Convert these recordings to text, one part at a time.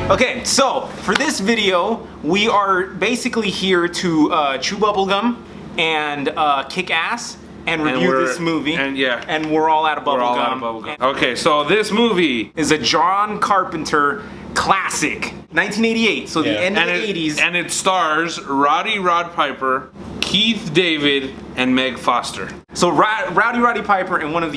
Okay, so for this video, we are basically here to chew bubblegum and kick ass and review this movie. And we're all out of bubblegum. Okay, so this movie is a John Carpenter classic, 1988. So the end of the 80s, and it stars Roddy Piper, Keith David, and Meg Foster. So Roddy Piper in one of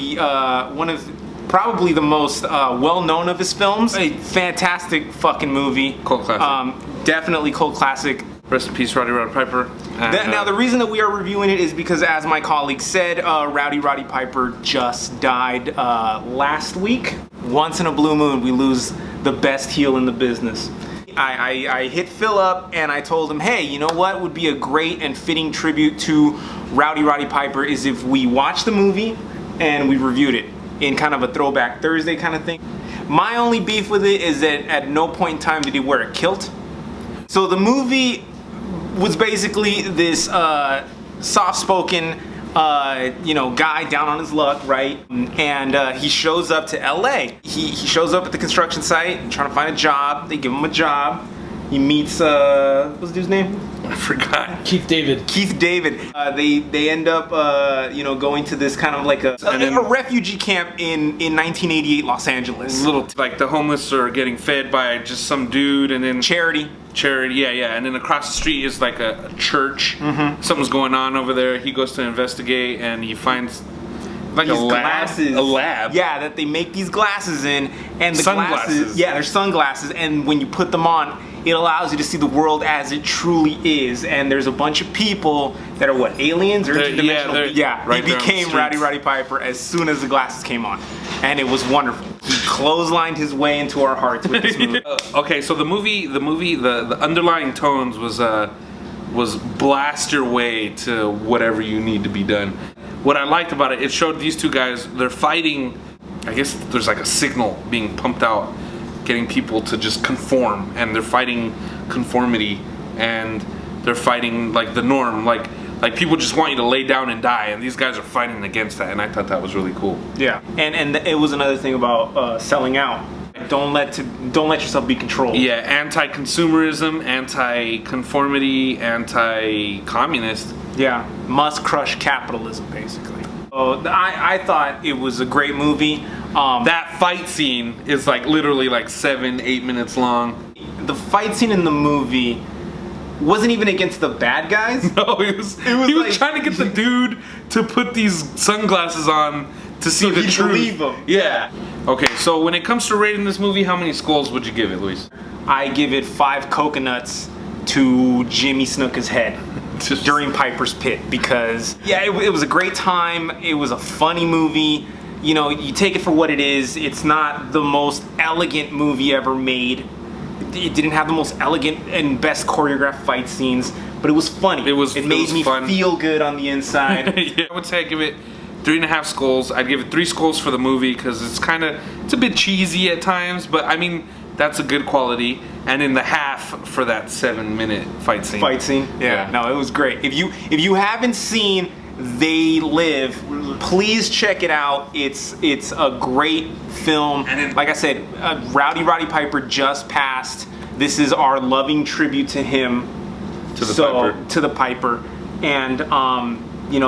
probably the most well-known of his films. A fantastic fucking movie. Cult classic. Definitely cult classic. Rest in peace, Roddy Piper. And, now the reason that we are reviewing it is because, as my colleague said, Roddy Piper just died last week. Once in a blue moon, we lose the best heel in the business. I hit Phil up and I told him, hey, you know what would be a great and fitting tribute to Roddy Piper is if we watched the movie and we reviewed it in kind of a Throwback Thursday kind of thing. My only beef with it is that at no point in time did he wear a kilt. So the movie was basically this soft-spoken guy down on his luck, right? And he shows up to LA. He shows up at the construction site trying to find a job. They give him a job. He meets what's the dude's name? I forgot. Keith David. They end up going to this kind of like a refugee camp in 1988 Los Angeles. Like the homeless are getting fed by just some dude, and then charity, yeah. And then across the street is like a church. Something's going on over there. He goes to investigate and he finds like these a lab. Yeah, that they make these glasses in, and the sunglasses. Glasses, yeah, they're sunglasses, and when you put them on, it allows you to see the world as it truly is. And there's a bunch of people that are what, aliens or interdimensional? Yeah, right. He became Roddy Piper as soon as the glasses came on, and it was wonderful. He clotheslined his way into our hearts with this movie. Okay, so the underlying tones was blast your way to whatever you need to be done. What I liked about it, it showed these two guys, they're fighting, I guess there's like a signal being pumped out, getting people to just conform, and they're fighting conformity, and they're fighting like the norm, like people just want you to lay down and die, and these guys are fighting against that, and I thought that was really cool. Yeah, and it was another thing about selling out. Don't let yourself be controlled. Yeah, anti-consumerism, anti-conformity, anti-communist. Yeah, must crush capitalism, basically. I thought it was a great movie. That fight scene is like literally like 7-8 minutes long. The fight scene in the movie wasn't even against the bad guys. No, he was trying to get the dude to put these sunglasses on to see the truth. Believe him. Yeah. Okay, so when it comes to rating this movie, how many skulls would you give it, Luis? I give it 5 coconuts to Jimmy Snuka's head during Piper's Pit, because it was a great time. It was a funny movie. You know, you take it for what it is. It's not the most elegant movie ever made. It didn't have the most elegant and best choreographed fight scenes, but it was funny. It made me feel good on the inside. Yeah, I would say I give it 3.5 skulls. I'd give it 3 skulls for the movie because it's a bit cheesy at times, but I mean that's a good quality. And in the half for that 7-minute fight scene. Yeah. No, it was great. If you haven't seen They Live, please check it out. It's a great film. And like I said, Roddy Piper just passed. This is our loving tribute to him. To the Piper. And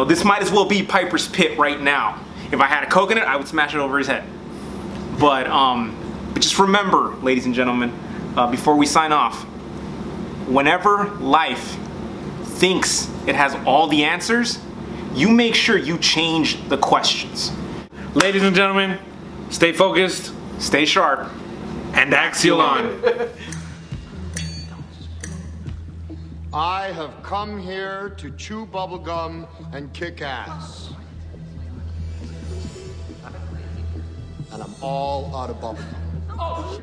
this might as well be Piper's Pit right now. If I had a coconut, I would smash it over his head. But just remember, ladies and gentlemen, before we sign off, whenever life thinks it has all the answers, you make sure you change the questions. Ladies and gentlemen, stay focused, stay sharp, and Axial On. I have come here to chew bubblegum and kick ass. And I'm all out of bubblegum.